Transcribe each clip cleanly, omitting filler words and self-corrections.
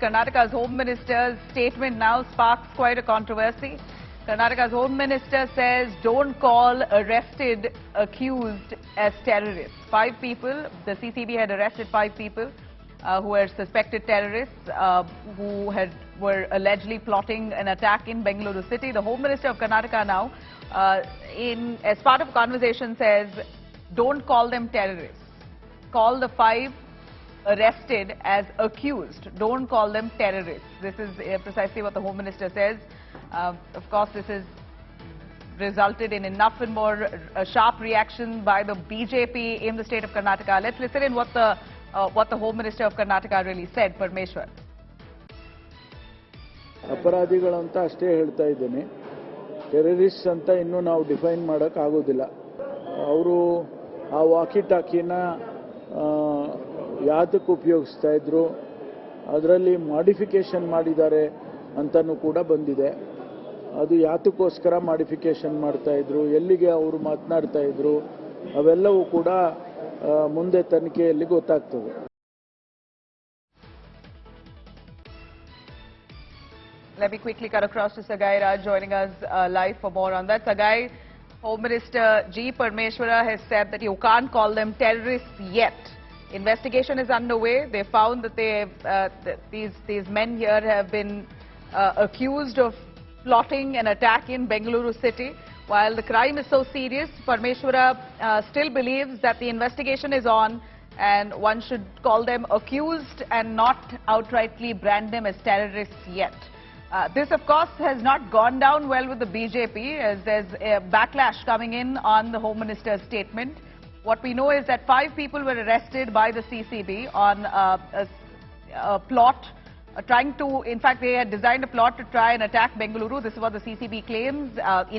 Karnataka's Home Minister's statement now sparks quite a controversy. Karnataka's Home Minister says don't call arrested accused as terrorists. 5 people, the CCB had arrested 5 people who were suspected terrorists who were allegedly plotting an attack in Bengaluru city. The Home Minister of Karnataka now, as part of a conversation, says don't call them terrorists. Call the 5 arrested as accused. Don't call them terrorists. This is precisely what the Home Minister says. Of course, this has resulted in enough and more sharp reaction by the BJP in the state of Karnataka. Let's listen in what the Home Minister of Karnataka really said. Parmeshwar. ಅಪರಾಧಿಗಳಂತ ಅಷ್ಟೇ ಹೇಳ್ತಾ ಇದ್ದೇನೆ. Terrorist ಅಂತ ಇನ್ನೂ ನಾವು define ಮಾಡಕ್ಕೆ ಆಗೋದಿಲ್ಲ. ಅವರು ಆ ವಾಕಿ ಟಾಕಿನ ಯಾತಕ್ಕೆ ಉಪಯೋಗಿಸ್ತಾ ಇದ್ರು, ಅದರಲ್ಲಿ ಮಾಡಿಫಿಕೇಶನ್ ಮಾಡಿದ್ದಾರೆ ಅಂತನೂ ಕೂಡ ಬಂದಿದೆ. ಅದು ಯಾತಕ್ಕೋಸ್ಕರ ಮಾಡಿಫಿಕೇಶನ್ ಮಾಡ್ತಾ ಇದ್ರು, ಎಲ್ಲಿಗೆ ಅವರು ಮಾತನಾಡ್ತಾ ಇದ್ರು, ಅವೆಲ್ಲವೂ ಕೂಡ ಮುಂದೆ ತನಿಖೆಯಲ್ಲಿ ಗೊತ್ತಾಗ್ತದೆ. Let me quickly cut across to Sagai Raj joining us live for more on that. Sagai, Home Minister G. Parmeshwara has said that you can't call them terrorists yet. Investigation is underway. They found that these men here have been accused of plotting an attack in Bengaluru city. While the crime is so serious, Parmeshwara still believes that the investigation is on and one should call them accused and not outrightly brand them as terrorists yet. This, of course, has not gone down well with the BJP, as there's a backlash coming in on the Home Minister's statement. What we know is that 5 people were arrested by the CCB on a plot, in fact, they had designed a plot to try and attack Bengaluru. This is what the CCB claims.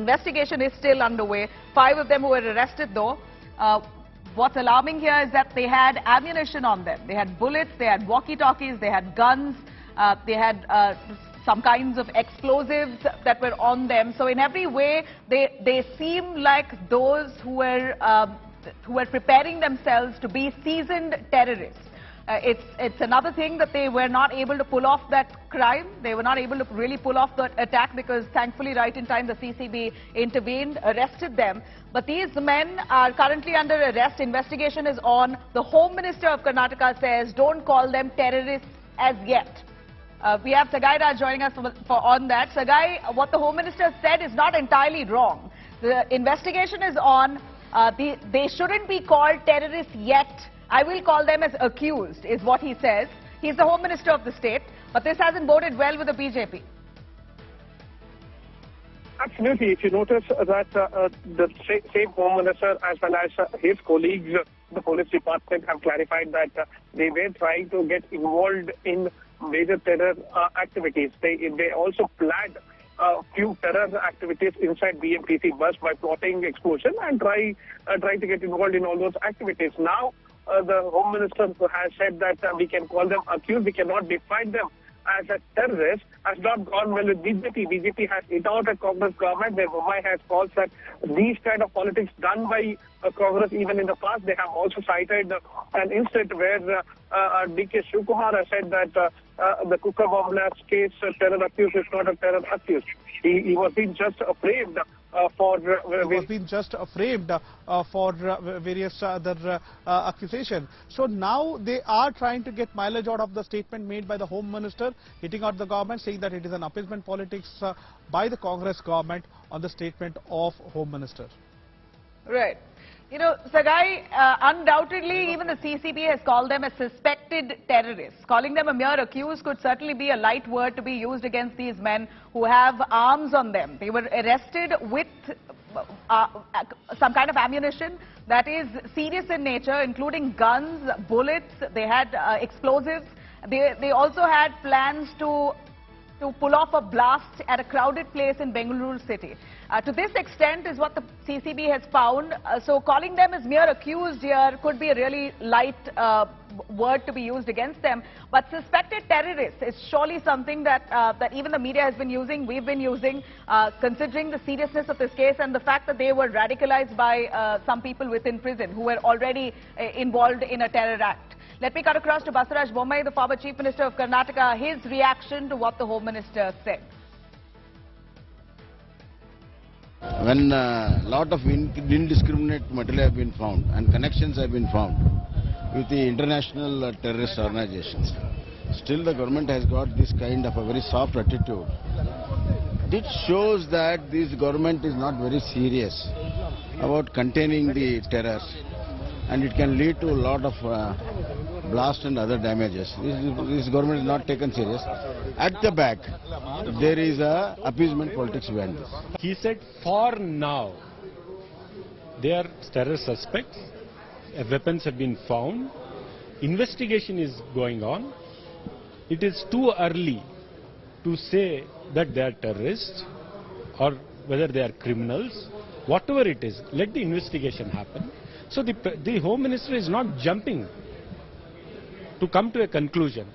Investigation is still underway. 5 of them who were arrested, though. What's alarming here is that they had ammunition on them. They had bullets, they had walkie-talkies, they had guns, they had some kinds of explosives that were on them. So in every way, they seem like those who were preparing themselves to be seasoned terrorists. It's another thing that they were not able to pull off that crime. They were not able to really pull off the attack because thankfully right in time the CCB intervened, arrested them. But these men are currently under arrest. Investigation is on. The Home Minister of Karnataka says don't call them terrorists as yet. We have Sagai Raj joining us on that. Sagai, what the Home Minister said is not entirely wrong. The investigation is on. They shouldn't be called terrorists yet. I will call them as accused, is what he says. He's the Home Minister of the state, but this hasn't boded well with the BJP. Absolutely. If you notice that the same Home Minister as well as his colleagues, the police department, have clarified that they were trying to get involved in major terror activities. They also planned a few terror activities inside BMTC bus by plotting explosion and trying to get involved in all those activities. Now, the Home Minister has said that we can call them accused, we cannot define them as a terrorist, has not gone well with BJP. BJP has hit out at Congress government, where Mumbai has called that these kind of politics done by Congress even in the past. They have also cited an incident where D.K. Shivkumar has said that the Cooker bomb blast case terror accused is not a terror accused. He was being just framed for various other accusations. So now they are trying to get mileage out of the statement made by the Home Minister, hitting out the government, saying that it is an appeasement politics by the Congress government on the statement of Home Minister. Right. You know, Sagai, undoubtedly even the CCB has called them as suspected terrorists. Calling them a mere accused could certainly be a light word to be used against these men who have arms on them. They were arrested with some kind of ammunition that is serious in nature, including guns, bullets. They had explosives. They also had plans to pull off a blast at a crowded place in Bengaluru city. To this extent is what the CCB has found. So calling them as mere accused here could be a really light word to be used against them. But suspected terrorists is surely something that that even the media has been using, we've been using, considering the seriousness of this case and the fact that they were radicalized by some people within prison who were already involved in a terror act. Let me cut across to Basaraj Bommai, the former Chief Minister of Karnataka, his reaction to what the Home Minister said. When a lot of indiscriminate material have been found and connections have been found with the international terrorist organizations, still the government has got this kind of a very soft attitude. It shows that this government is not very serious about containing the terrors, and it can lead to a lot of blast and other damages. This government is not taken serious. At the back, there is a appeasement politics behind this. He said, for now, they are terror suspects, weapons have been found, investigation is going on. It is too early to say that they are terrorists or whether they are criminals. Whatever it is, let the investigation happen. So the Home Minister is not jumping to come to a conclusion.